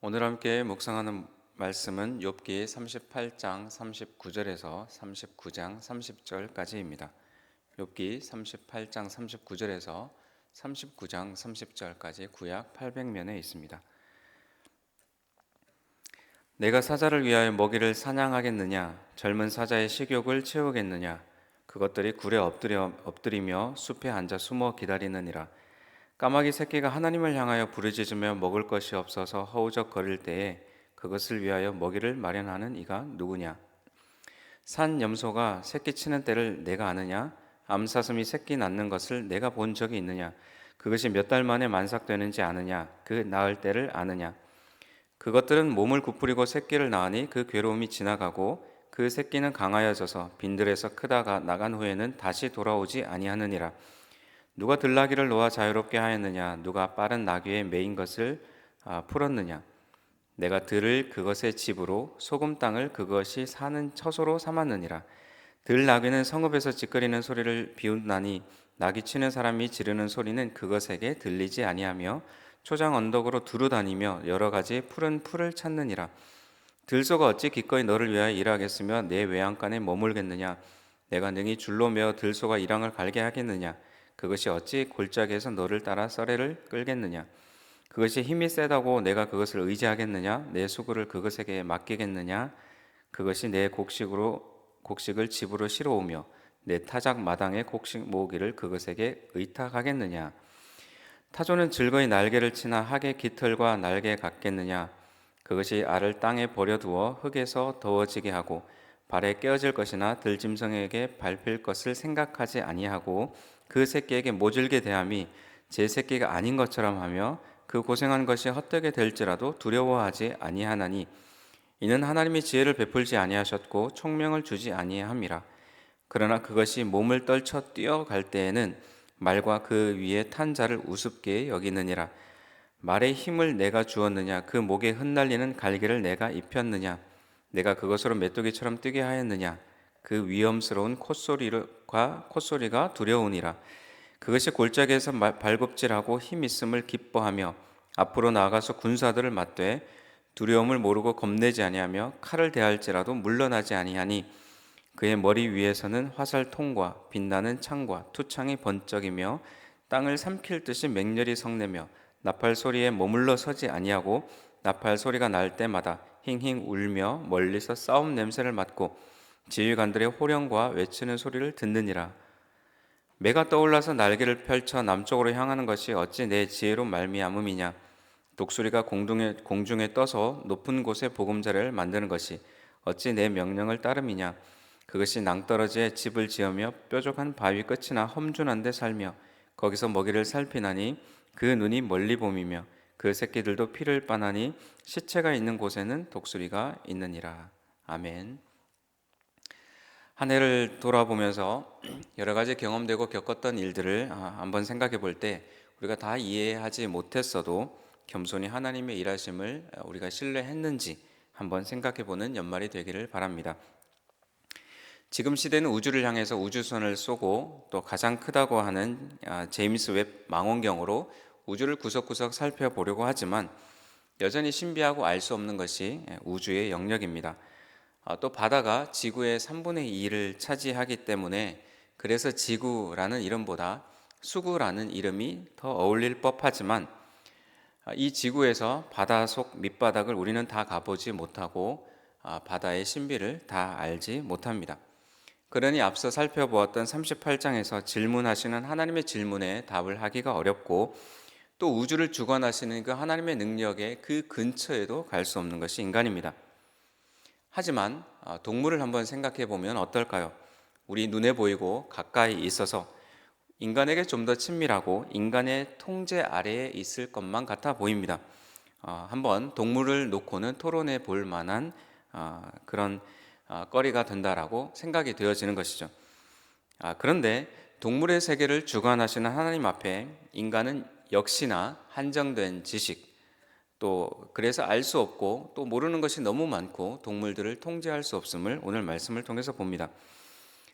오늘 함께 묵상하는 말씀은 욥기 38장 39절에서 39장 30절까지입니다. 욥기 38장 39절에서 39장 30절까지 구약 800면에 있습니다. 내가 사자를 위하여 먹이를 사냥하겠느냐? 젊은 사자의 식욕을 채우겠느냐? 그것들이 굴에 엎드리며 숲에 앉아 숨어 기다리느니라. 까마귀 새끼가 하나님을 향하여 부르짖으며 먹을 것이 없어서 허우적거릴 때에 그것을 위하여 먹이를 마련하는 이가 누구냐? 산 염소가 새끼 치는 때를 내가 아느냐? 암사슴이 새끼 낳는 것을 내가 본 적이 있느냐? 그것이 몇 달 만에 만삭되는지 아느냐? 그 낳을 때를 아느냐? 그것들은 몸을 부풀리고 새끼를 낳으니 그 괴로움이 지나가고 그 새끼는 강하여져서 빈들에서 크다가 나간 후에는 다시 돌아오지 아니하느니라. 누가 들나귀를 놓아 자유롭게 하였느냐? 누가 빠른 나귀에 매인 것을 풀었느냐? 내가 들을 그것의 집으로 소금 땅을 그것이 사는 처소로 삼았느니라. 들나귀는 성읍에서 찌끄리는 소리를 비웃나니 나귀 치는 사람이 지르는 소리는 그것에게 들리지 아니하며 초장 언덕으로 두루 다니며 여러 가지 푸른 풀을 찾느니라. 들소가 어찌 기꺼이 너를 위하여 일하겠으며 내 외양간에 머물겠느냐? 내가 능히 줄로 매어 들소가 이랑을 갈게 하겠느냐? 그것이 어찌 골짜기에서 너를 따라 썰매를 끌겠느냐? 그것이 힘이 세다고 내가 그것을 의지하겠느냐? 내 수고를 그것에게 맡기겠느냐? 그것이 내 곡식을 집으로 실어오며 내 타작 마당에 곡식 모으기를 그것에게 의탁하겠느냐? 타조는 즐거이 날개를 치나 학의 깃털과 날개 같겠느냐? 그것이 알을 땅에 버려두어 흙에서 더워지게 하고 발에 깨어질 것이나 들짐승에게 밟힐 것을 생각하지 아니하고 그 새끼에게 모질게 대함이 제 새끼가 아닌 것처럼 하며 그 고생한 것이 헛되게 될지라도 두려워하지 아니하나니 이는 하나님이 지혜를 베풀지 아니하셨고 총명을 주지 아니함이라. 그러나 그것이 몸을 떨쳐 뛰어갈 때에는 말과 그 위에 탄 자를 우습게 여기느니라. 말의 힘을 내가 주었느냐? 그 목에 흩날리는 갈기를 내가 입혔느냐? 내가 그것으로 메뚜기처럼 뛰게 하였느냐? 그 위험스러운 콧소리가 두려우니라. 그것이 골짜기에서 발굽질하고 힘 있음을 기뻐하며 앞으로 나아가서 군사들을 맞되 두려움을 모르고 겁내지 아니하며 칼을 대할지라도 물러나지 아니하니 그의 머리 위에서는 화살통과 빛나는 창과 투창이 번쩍이며 땅을 삼킬 듯이 맹렬히 성내며 나팔 소리에 머물러 서지 아니하고 나팔 소리가 날 때마다 힝힝 울며 멀리서 싸움 냄새를 맡고 지휘관들의 호령과 외치는 소리를 듣느니라. 매가 떠올라서 날개를 펼쳐 남쪽으로 향하는 것이 어찌 내 지혜로 말미암음이냐? 독수리가 공중에 떠서 높은 곳에 보금자리를 만드는 것이 어찌 내 명령을 따름이냐? 그것이 낭떠러지에 집을 지으며 뾰족한 바위 끝이나 험준한 데 살며 거기서 먹이를 살피나니 그 눈이 멀리 봄이며 그 새끼들도 피를 빠나니 시체가 있는 곳에는 독수리가 있느니라. 아멘. 한 해를 돌아보면서 여러 가지 경험되고 겪었던 일들을 한번 생각해 볼 때 우리가 다 이해하지 못했어도 겸손히 하나님의 일하심을 우리가 신뢰했는지 한번 생각해 보는 연말이 되기를 바랍니다. 지금 시대는 우주를 향해서 우주선을 쏘고 또 가장 크다고 하는 제임스 웹 망원경으로 우주를 구석구석 살펴보려고 하지만 여전히 신비하고 알 수 없는 것이 우주의 영역입니다. 또 바다가 지구의 3분의 2를 차지하기 때문에 그래서 지구라는 이름보다 수구라는 이름이 더 어울릴 법하지만 이 지구에서 바다 속 밑바닥을 우리는 다 가보지 못하고 바다의 신비를 다 알지 못합니다. 그러니 앞서 살펴보았던 38장에서 질문하시는 하나님의 질문에 답을 하기가 어렵고 또 우주를 주관하시는 그 하나님의 능력의 그 근처에도 갈 수 없는 것이 인간입니다. 하지만 동물을 한번 생각해 보면 어떨까요? 우리 눈에 보이고 가까이 있어서 인간에게 좀 더 친밀하고 인간의 통제 아래에 있을 것만 같아 보입니다. 한번 동물을 놓고는 토론해 볼 만한 그런 거리가 된다라고 생각이 되어지는 것이죠. 그런데 동물의 세계를 주관하시는 하나님 앞에 인간은 역시나 한정된 지식, 또 그래서 알 수 없고 또 모르는 것이 너무 많고 동물들을 통제할 수 없음을 오늘 말씀을 통해서 봅니다.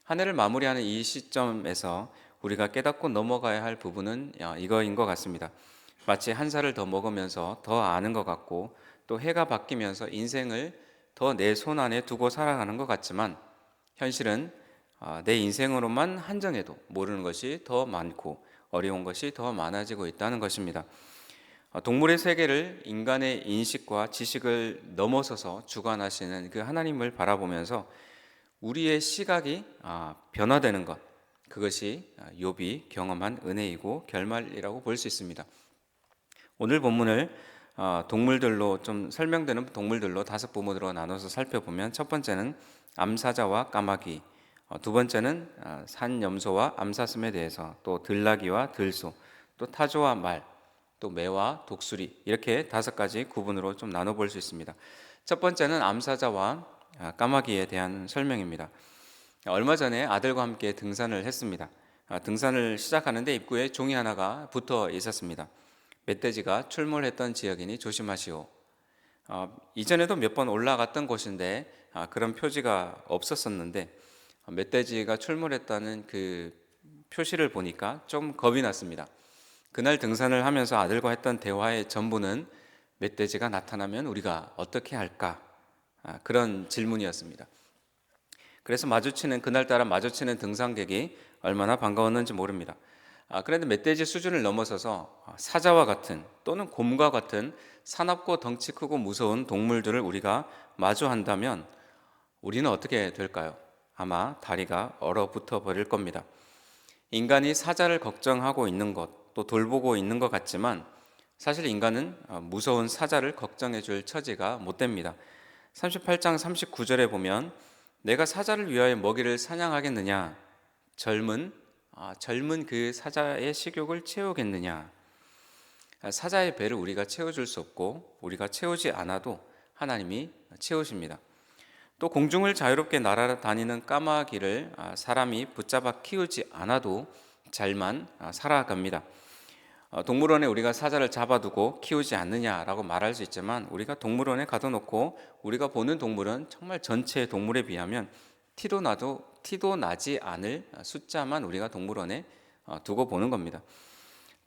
한 해를 마무리하는 이 시점에서 우리가 깨닫고 넘어가야 할 부분은 이거인 것 같습니다. 마치 한 살을 더 먹으면서 더 아는 것 같고 또 해가 바뀌면서 인생을 더 내 손 안에 두고 살아가는 것 같지만 현실은 내 인생으로만 한정해도 모르는 것이 더 많고 어려운 것이 더 많아지고 있다는 것입니다. 동물의 세계를 인간의 인식과 지식을 넘어서서 주관하시는 그 하나님을 바라보면서 우리의 시각이 변화되는 것, 그것이 욥이 경험한 은혜이고 결말이라고 볼 수 있습니다. 오늘 본문을 동물들로 좀 설명되는 동물들로 5부문으로 나눠서 살펴보면 첫 번째는 암사자와 까마귀, 두 번째는 산염소와 암사슴에 대해서, 또 들나귀와 들소, 또 타조와 말, 또 매와 독수리, 이렇게 5가지 구분으로 좀 나눠볼 수 있습니다. 첫 번째는 암사자와 까마귀에 대한 설명입니다. 얼마 전에 아들과 함께 등산을 했습니다. 등산을 시작하는데 입구에 종이 하나가 붙어 있었습니다. 멧돼지가 출몰했던 지역이니 조심하시오. 이전에도 몇 번 올라갔던 곳인데 그런 표지가 없었었는데 멧돼지가 출몰했다는 그 표시를 보니까 좀 겁이 났습니다. 그날 등산을 하면서 아들과 했던 대화의 전부는 멧돼지가 나타나면 우리가 어떻게 할까? 그런 질문이었습니다. 그래서 그날따라 마주치는 등산객이 얼마나 반가웠는지 모릅니다. 그런데 멧돼지 수준을 넘어서서 사자와 같은 또는 곰과 같은 사납고 덩치 크고 무서운 동물들을 우리가 마주한다면 우리는 어떻게 될까요? 아마 다리가 얼어붙어 버릴 겁니다. 인간이 사자를 걱정하고 있는 것, 또 돌보고 있는 것 같지만 사실 인간은 무서운 사자를 걱정해 줄 처지가 못 됩니다. 38장 39절에 보면 내가 사자를 위하여 먹이를 사냥하겠느냐? 젊은 그 사자의 식욕을 채우겠느냐? 사자의 배를 우리가 채워줄 수 없고 우리가 채우지 않아도 하나님이 채우십니다. 또 공중을 자유롭게 날아다니는 까마귀를 사람이 붙잡아 키우지 않아도 잘만 살아갑니다. 동물원에 우리가 사자를 잡아두고 키우지 않느냐라고 말할 수 있지만 우리가 동물원에 가둬놓고 우리가 보는 동물은 정말 전체 동물에 비하면 티도 나지 않을 숫자만 우리가 동물원에 두고 보는 겁니다.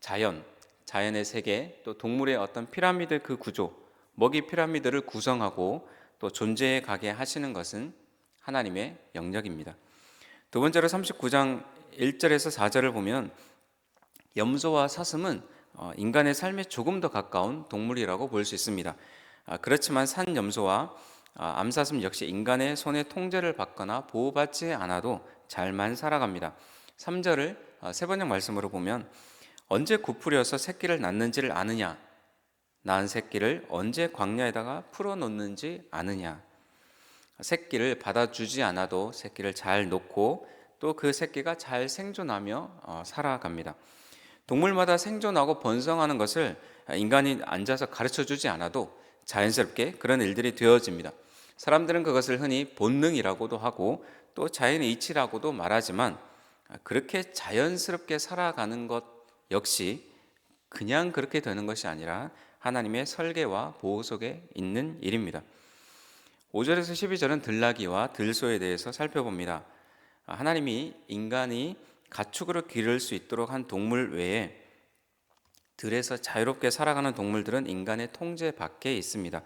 자연의 세계, 또 동물의 어떤 피라미드 그 구조, 먹이 피라미드를 구성하고 또 존재해 가게 하시는 것은 하나님의 영역입니다. 두 번째로 39장 1절에서 4절을 보면 염소와 사슴은 인간의 삶에 조금 더 가까운 동물이라고 볼 수 있습니다. 그렇지만 산염소와 암사슴 역시 인간의 손에 통제를 받거나 보호받지 않아도 잘만 살아갑니다. 3절을 세 번역 말씀으로 보면 언제 굽으려서 새끼를 낳는지를 아느냐? 낳은 새끼를 언제 광야에다가 풀어놓는지 아느냐? 새끼를 받아주지 않아도 새끼를 잘 놓고 또 그 새끼가 잘 생존하며 살아갑니다. 동물마다 생존하고 번성하는 것을 인간이 앉아서 가르쳐주지 않아도 자연스럽게 그런 일들이 되어집니다. 사람들은 그것을 흔히 본능이라고도 하고 또 자연의 이치라고도 말하지만 그렇게 자연스럽게 살아가는 것 역시 그냥 그렇게 되는 것이 아니라 하나님의 설계와 보호 속에 있는 일입니다. 5절에서 12절은 들나귀와 들소에 대해서 살펴봅니다. 하나님이 인간이 가축으로 기를 수 있도록 한 동물 외에 들에서 자유롭게 살아가는 동물들은 인간의 통제 밖에 있습니다.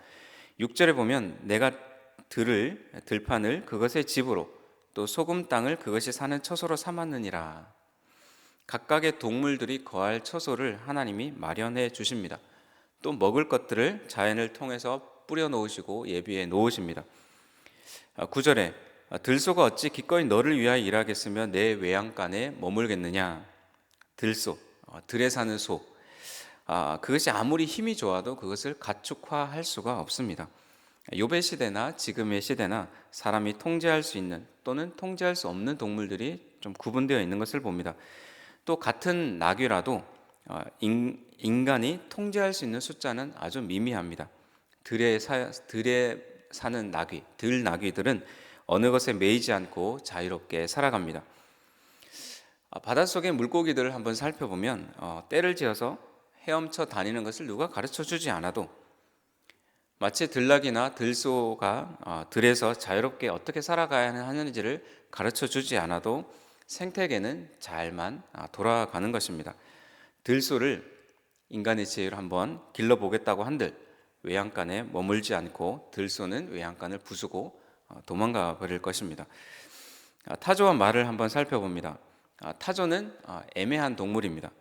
6절에 보면 내가 들판을 그것의 집으로 또 소금 땅을 그것이 사는 처소로 삼았느니라. 각각의 동물들이 거할 처소를 하나님이 마련해 주십니다. 또 먹을 것들을 자연을 통해서 뿌려 놓으시고 예비해 놓으십니다. 9절에 들소가 어찌 기꺼이 너를 위하여 일하겠으며 내 외양간에 머물겠느냐. 들소, 들에 사는 소, 그것이 아무리 힘이 좋아도 그것을 가축화할 수가 없습니다. 욥의 시대나 지금의 시대나 사람이 통제할 수 있는 또는 통제할 수 없는 동물들이 좀 구분되어 있는 것을 봅니다. 또 같은 나귀라도 인간이 통제할 수 있는 숫자는 아주 미미합니다. 들에 사는 들나귀들은 어느 것에 매이지 않고 자유롭게 살아갑니다. 바닷속의 물고기들을 한번 살펴보면 때를 지어서 헤엄쳐 다니는 것을 누가 가르쳐 주지 않아도 마치 들나귀나 들소가 들에서 자유롭게 어떻게 살아가야 하는지를 가르쳐 주지 않아도 생태계는 잘만 돌아가는 것입니다. 들소를 인간의 지혜로 한번 길러보겠다고 한들 외양간에 머물지 않고 들소는 외양간을 부수고 도망가 버릴 것입니다. 타조와 말을 한번 살펴봅니다. 타조는 애매한 동물입니다.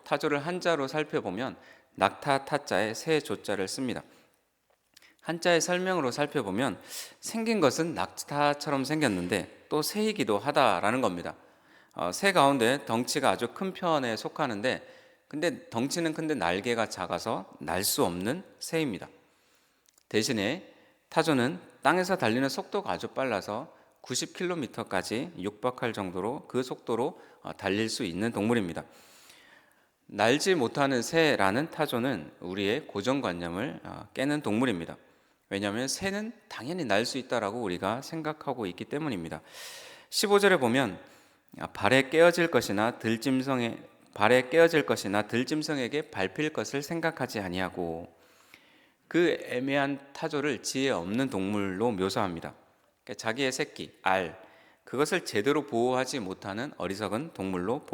타조를 한자로 살펴보면 낙타 타자에 새 조자를 씁니다. 한자의 설명으로 살펴보면 생긴 것은 낙타처럼 생겼는데 또 새이기도 하다라는 겁니다. 새 가운데 덩치가 아주 큰 편에 속하는데 근데 덩치는 큰데 날개가 작아서 날 수 없는 새입니다. 대신에 타조는 땅에서 달리는 속도가 아주 빨라서 90km까지 육박할 정도로 그 속도로 달릴 수 있는 동물입니다. 날지 못하는 새라는 타조는 우리의 고정관념을 깨는 동물입니다. 왜냐하면 새는 당연히 날 수 있다라고 우리가 생각하고 있기 때문입니다. 15절에 보면 발에 깨어질 것이나 들짐승에게 밟힐 것을 생각하지 아니하고, 그 애매한 타조를 지혜 없는 동물로 묘사합니다. 그러니까 자기의 새끼, 그것을 제대로 보호하지 못하는 어리석은 동물로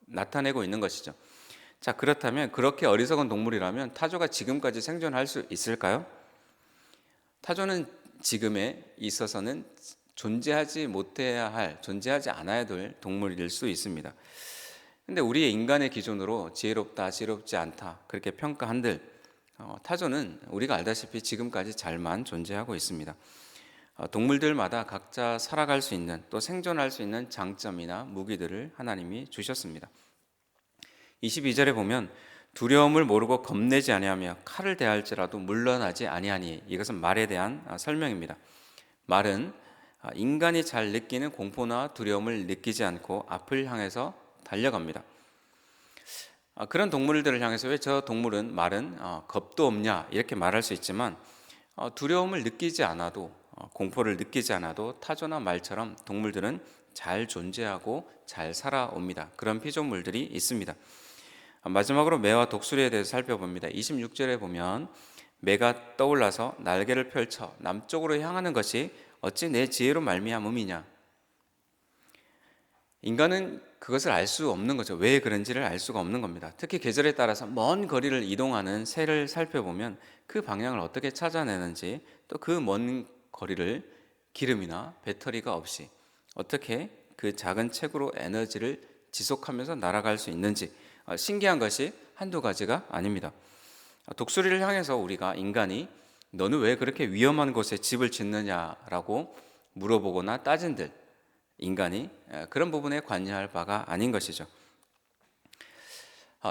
나타내고 있는 것이죠. 자, 그렇다면 그렇게 어리석은 동물이라면 타조가 지금까지 생존할 수 있을까요? 타조는 지금에 있어서는 존재하지 않아야 될 동물일 수 있습니다. 근데 우리의 인간의 기준으로 지혜롭다, 지혜롭지 않다 그렇게 평가한들 타조는 우리가 알다시피 지금까지 잘만 존재하고 있습니다. 동물들마다 각자 살아갈 수 있는 또 생존할 수 있는 장점이나 무기들을 하나님이 주셨습니다. 22절에 보면 두려움을 모르고 겁내지 아니하며 칼을 대할지라도 물러나지 아니하니, 이것은 말에 대한 설명입니다. 말은 인간이 잘 느끼는 공포나 두려움을 느끼지 않고 앞을 향해서 달려갑니다. 그런 동물들을 향해서 왜 저 동물은 말은 겁도 없냐 이렇게 말할 수 있지만 두려움을 느끼지 않아도 공포를 느끼지 않아도 타조나 말처럼 동물들은 잘 존재하고 잘 살아옵니다. 그런 피조물들이 있습니다. 마지막으로 매와 독수리에 대해서 살펴봅니다. 26절에 보면 매가 떠올라서 날개를 펼쳐 남쪽으로 향하는 것이 어찌 내 지혜로 말미암음이냐. 인간은 그것을 알 수 없는 거죠. 왜 그런지를 알 수가 없는 겁니다. 특히 계절에 따라서 먼 거리를 이동하는 새를 살펴보면 그 방향을 어떻게 찾아내는지, 또 그 먼 거리를 기름이나 배터리가 없이 어떻게 그 작은 체구로 에너지를 지속하면서 날아갈 수 있는지 신기한 것이 한두 가지가 아닙니다. 독수리를 향해서 인간이 너는 왜 그렇게 위험한 곳에 집을 짓느냐라고 물어보거나 따진들, 인간이 그런 부분에 관여할 바가 아닌 것이죠.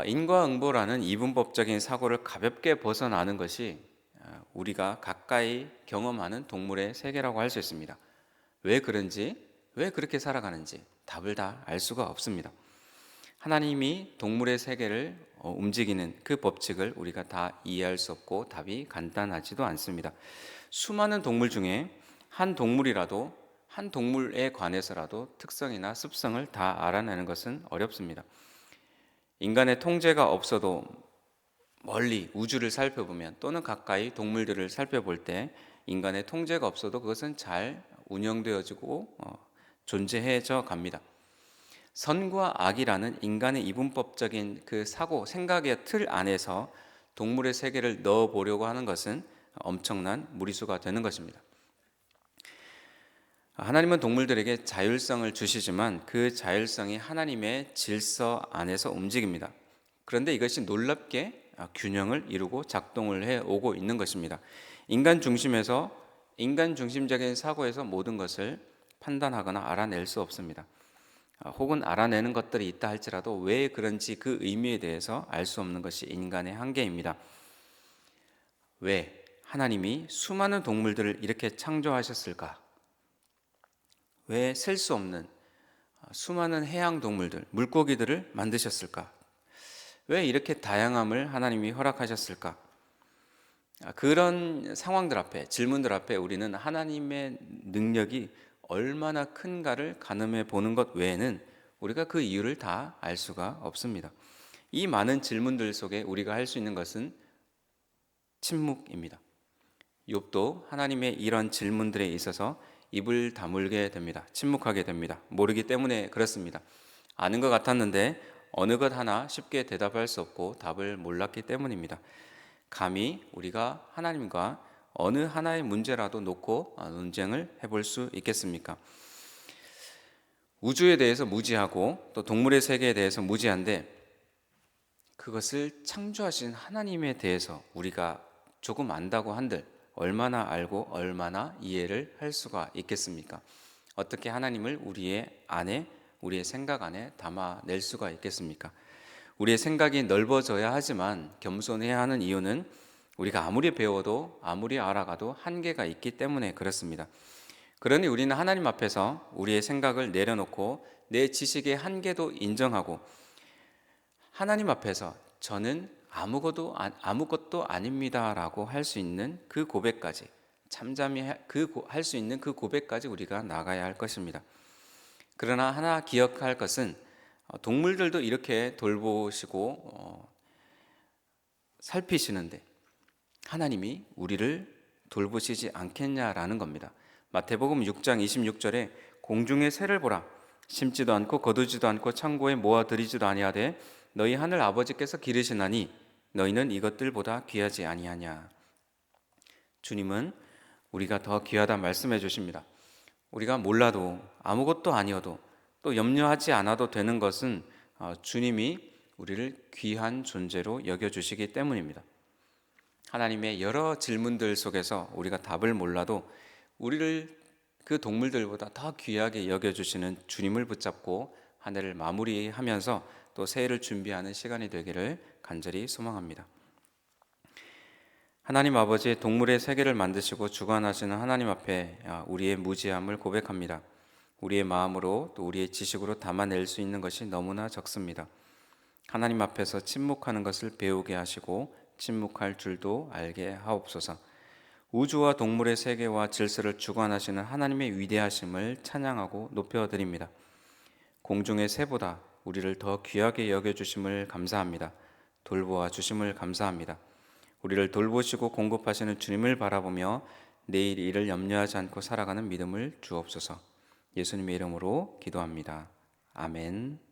인과응보라는 이분법적인 사고를 가볍게 벗어나는 것이 우리가 가까이 경험하는 동물의 세계라고 할 수 있습니다. 왜 그런지, 왜 그렇게 살아가는지 답을 다 알 수가 없습니다. 하나님이 동물의 세계를 움직이는 그 법칙을 우리가 다 이해할 수 없고 답이 간단하지도 않습니다. 수많은 동물 중에 한 동물에 관해서라도 특성이나 습성을 다 알아내는 것은 어렵습니다. 인간의 통제가 없어도 멀리 우주를 살펴보면, 또는 가까이 동물들을 살펴볼 때 인간의 통제가 없어도 그것은 잘 운영되어지고 존재해져 갑니다. 선과 악이라는 인간의 이분법적인 그 생각의 틀 안에서 동물의 세계를 넣어보려고 하는 것은 엄청난 무리수가 되는 것입니다. 하나님은 동물들에게 자율성을 주시지만 그 자율성이 하나님의 질서 안에서 움직입니다. 그런데 이것이 놀랍게 균형을 이루고 작동을 해오고 있는 것입니다. 인간 중심적인 사고에서 모든 것을 판단하거나 알아낼 수 없습니다. 혹은 알아내는 것들이 있다 할지라도 왜 그런지 그 의미에 대해서 알 수 없는 것이 인간의 한계입니다. 왜 하나님이 수많은 동물들을 이렇게 창조하셨을까? 왜 셀 수 없는 수많은 해양 동물들, 물고기들을 만드셨을까? 왜 이렇게 다양함을 하나님이 허락하셨을까? 그런 상황들 앞에, 질문들 앞에 우리는 하나님의 능력이 얼마나 큰가를 가늠해 보는 것 외에는 우리가 그 이유를 다 알 수가 없습니다. 이 많은 질문들 속에 우리가 할 수 있는 것은 침묵입니다. 욥도 하나님의 이런 질문들에 있어서 입을 다물게 됩니다. 침묵하게 됩니다. 모르기 때문에 그렇습니다. 아는 것 같았는데 어느 것 하나 쉽게 대답할 수 없고 답을 몰랐기 때문입니다. 감히 우리가 하나님과 어느 하나의 문제라도 놓고 논쟁을 해볼 수 있겠습니까? 우주에 대해서 무지하고 또 동물의 세계에 대해서 무지한데 그것을 창조하신 하나님에 대해서 우리가 조금 안다고 한들 얼마나 알고 얼마나 이해를 할 수가 있겠습니까? 어떻게 하나님을 우리의 안에, 우리의 생각 안에 담아낼 수가 있겠습니까? 우리의 생각이 넓어져야 하지만 겸손해야 하는 이유는 우리가 아무리 배워도 아무리 알아가도 한계가 있기 때문에 그렇습니다. 그러니 우리는 하나님 앞에서 우리의 생각을 내려놓고 내 지식의 한계도 인정하고 하나님 앞에서 저는 아무것도 아닙니다라고 할 수 있는 그 고백까지 잠잠히 할 수 있는 그 고백까지 우리가 나가야 할 것입니다. 그러나 하나 기억할 것은 동물들도 이렇게 돌보시고 살피시는데 하나님이 우리를 돌보시지 않겠냐라는 겁니다. 마태복음 6장 26절에 공중의 새를 보라 심지도 않고 거두지도 않고 창고에 모아 들이지도 아니하되 너희 하늘 아버지께서 기르시나니 너희는 이것들보다 귀하지 아니하냐. 주님은 우리가 더 귀하다 말씀해 주십니다. 우리가 몰라도 아무것도 아니어도 또 염려하지 않아도 되는 것은 주님이 우리를 귀한 존재로 여겨주시기 때문입니다. 하나님의 여러 질문들 속에서 우리가 답을 몰라도 우리를 그 동물들보다 더 귀하게 여겨주시는 주님을 붙잡고 한 해를 마무리하면서 또 새해를 준비하는 시간이 되기를 간절히 소망합니다. 하나님 아버지 동물의 세계를 만드시고 주관하시는 하나님 앞에 우리의 무지함을 고백합니다. 우리의 마음으로 또 우리의 지식으로 담아낼 수 있는 것이 너무나 적습니다. 하나님 앞에서 침묵하는 것을 배우게 하시고 침묵할 줄도 알게 하옵소서. 우주와 동물의 세계와 질서를 주관하시는 하나님의 위대하심을 찬양하고 높여드립니다. 공중의 새보다 우리를 더 귀하게 여겨주심을 감사합니다. 돌보아 주심을 감사합니다. 우리를 돌보시고 공급하시는 주님을 바라보며 내일 일을 염려하지 않고 살아가는 믿음을 주옵소서. 예수님의 이름으로 기도합니다. 아멘.